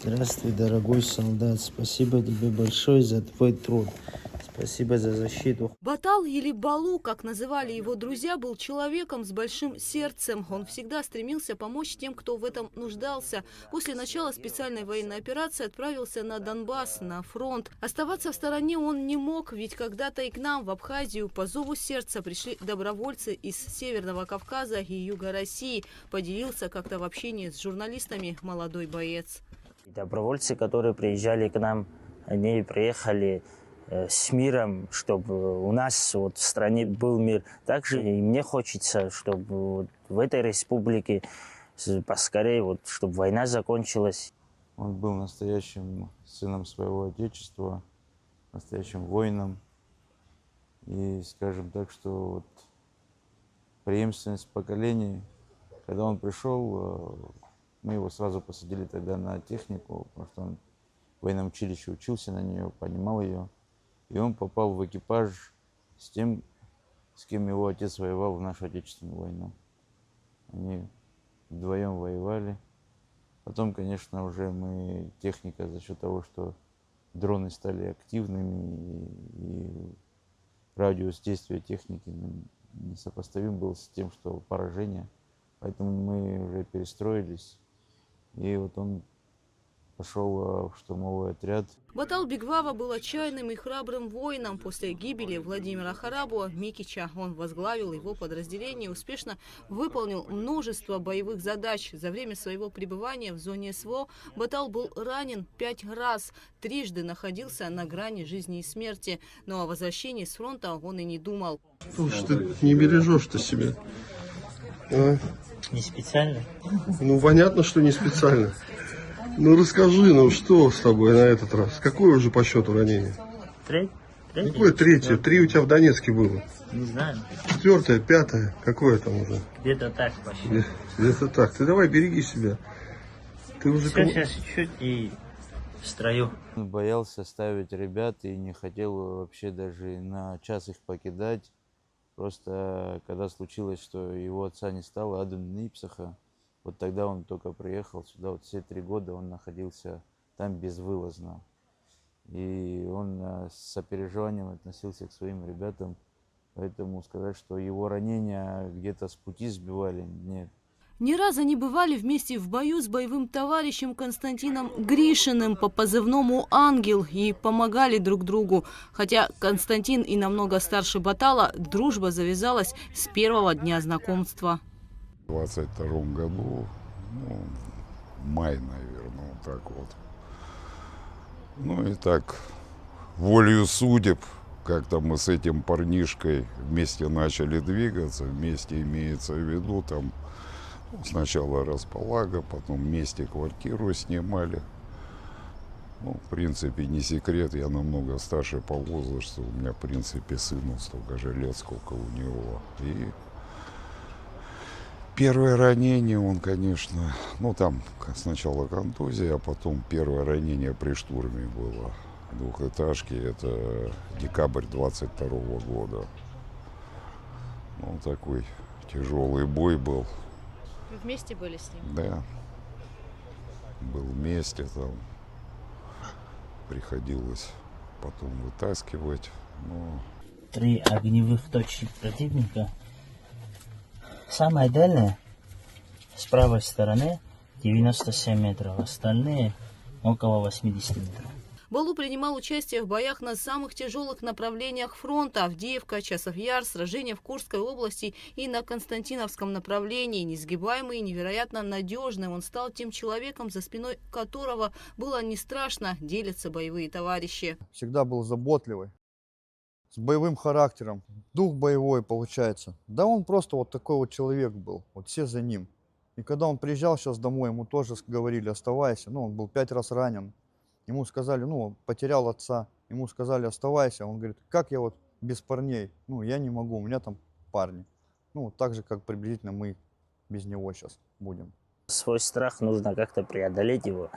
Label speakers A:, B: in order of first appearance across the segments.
A: Здравствуй, дорогой солдат. Спасибо тебе большое за твой труд. Спасибо за защиту.
B: Батал или Балу, как называли его друзья, был человеком с большим сердцем. Он всегда стремился помочь тем, кто в этом нуждался. После начала специальной военной операции отправился на Донбасс, на фронт. Оставаться в стороне он не мог, ведь когда-то и к нам, в Абхазию, по зову сердца пришли добровольцы из Северного Кавказа и Юга России. Поделился как-то в общении с журналистами молодой боец.
C: Добровольцы, которые приезжали к нам, они приехали с миром, чтобы у нас вот в стране был мир. Также и мне хочется, чтобы вот в этой республике поскорее, вот, чтобы война закончилась.
D: Он был настоящим сыном своего отечества, настоящим воином. И скажем так, что вот преемственность поколений, когда он пришел, мы его сразу посадили тогда на технику, потому что он в военном училище учился на нее, понимал ее. И он попал в экипаж с тем, с кем его отец воевал в нашу Отечественную войну. Они вдвоем воевали. Потом, конечно, уже техника за счет того, что дроны стали активными, и радиус действия техники несопоставим был с тем, что поражение. Поэтому мы уже перестроились. И вот он пошел в штурмовой отряд.
B: Батал Бигвава был отчаянным и храбрым воином. После гибели Владимира Харабуа Микича он возглавил его подразделение и успешно выполнил множество боевых задач. За время своего пребывания в зоне СВО Батал был ранен 5 раз, трижды находился на грани жизни и смерти. Но о возвращении с фронта он и не думал.
E: Слушай, ты не бережешь-то себя. А?
C: Не специально?
E: Ну, понятно, что не специально. Ну, расскажи, ну, что с тобой на этот раз? Какое уже по счету ранение?
C: Третье?
E: Какое третье? 3 у тебя в Донецке было.
C: Не знаю.
E: 4-е, 5-е? Какое там уже?
C: Где-то так по счету.
E: Где-то так. Ты давай береги себя. Ты уже
C: Сейчас чуть-чуть и в строю.
D: Он боялся ставить ребят и не хотел вообще даже на час их покидать. Просто когда случилось, что его отца не стало, Аден Нипсаха, вот тогда он только приехал сюда, вот все 3 года он находился там безвылазно. И он с сопереживанием относился к своим ребятам, поэтому сказать, что его ранения где-то с пути сбивали, нет.
B: Не раз они бывали вместе в бою с боевым товарищем Константином Гришиным по позывному «Ангел» и помогали друг другу. Хотя Константин и намного старше Батала, дружба завязалась с первого дня знакомства.
F: В 22 году, май, наверное, вот так вот. Ну и так, волею судеб, как-то мы с этим парнишкой вместе начали двигаться, вместе имеется в виду, там, сначала располага, потом вместе квартиру снимали. Ну, в принципе, не секрет, я намного старше по возрасту, у меня, в принципе, сыну столько же лет, сколько у него. И первое ранение он, конечно, там сначала контузия, а потом первое ранение при штурме было двухэтажки, это декабрь 22 года. Такой тяжелый бой был.
B: Вы вместе были с ним?
F: Да, был вместе, там приходилось потом вытаскивать.
C: 3 огневых точки противника. Самая дальняя с правой стороны 97 метров, остальные около 80 метров.
B: Балу принимал участие в боях на самых тяжелых направлениях фронта: Авдеевка, Часов Яр, сражения в Курской области и на Константиновском направлении. Несгибаемый и невероятно надежный, он стал тем человеком, за спиной которого было не страшно, делятся боевые товарищи.
G: Всегда был заботливый, с боевым характером, дух боевой получается. Да он просто вот такой вот человек был, вот все за ним. И когда он приезжал сейчас домой, ему тоже говорили: оставайся. Он был 5 раз ранен. Ему сказали, потерял отца, ему сказали: оставайся. Он говорит: как я вот без парней? Я не могу, у меня там парни. Так же, как приблизительно мы без него сейчас будем.
C: Свой страх нужно как-то преодолеть его,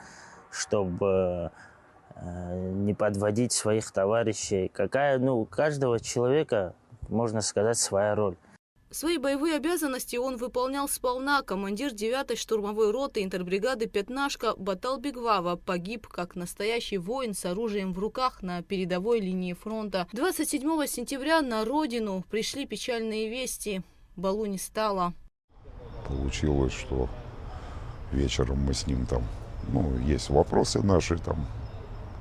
C: чтобы не подводить своих товарищей. У каждого человека, можно сказать, своя роль.
B: Свои боевые обязанности он выполнял сполна. Командир 9-й штурмовой роты интербригады «Пятнашка» Батал Бигвава погиб как настоящий воин с оружием в руках на передовой линии фронта. 27 сентября на родину пришли печальные вести. Балу не стало.
F: Получилось, что вечером мы с ним там, есть вопросы наши там,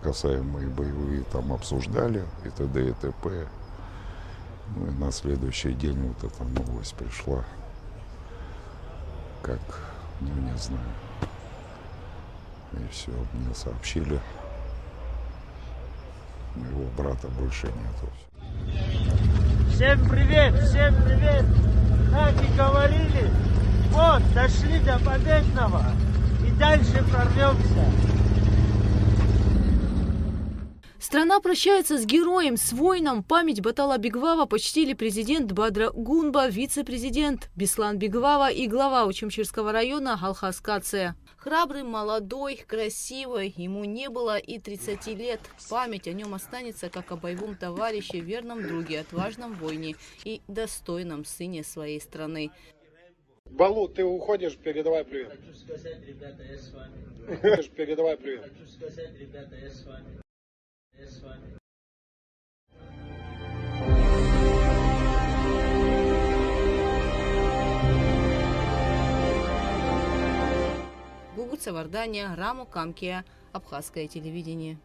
F: касаемые боевые, там обсуждали и т.д. и т.п. Ну и на следующий день вот эта новость пришла, как, не знаю, и все, мне сообщили, моего брата больше нету.
H: Всем привет, как и говорили, вот, дошли до победного и дальше прорвемся.
B: Страна прощается с героем, с воином. Память Батала Бигвава почтили президент Бадра Гунба, вице-президент Беслан Бигвава и глава Учимчирского района Алхаз Кация. Храбрый, молодой, красивый, ему не было и 30 лет. Память о нем останется как о боевом товарище, верном друге, отважном воине и достойном сыне своей страны.
I: Балу, ты уходишь, передавай привет.
H: Хочу сказать, ребята, я с вами.
I: Передавай привет.
H: Хочу сказать, ребята, я с вами. Я с вами.
B: Гугуца Вардания, Раму Камкия, Абхазское телевидение.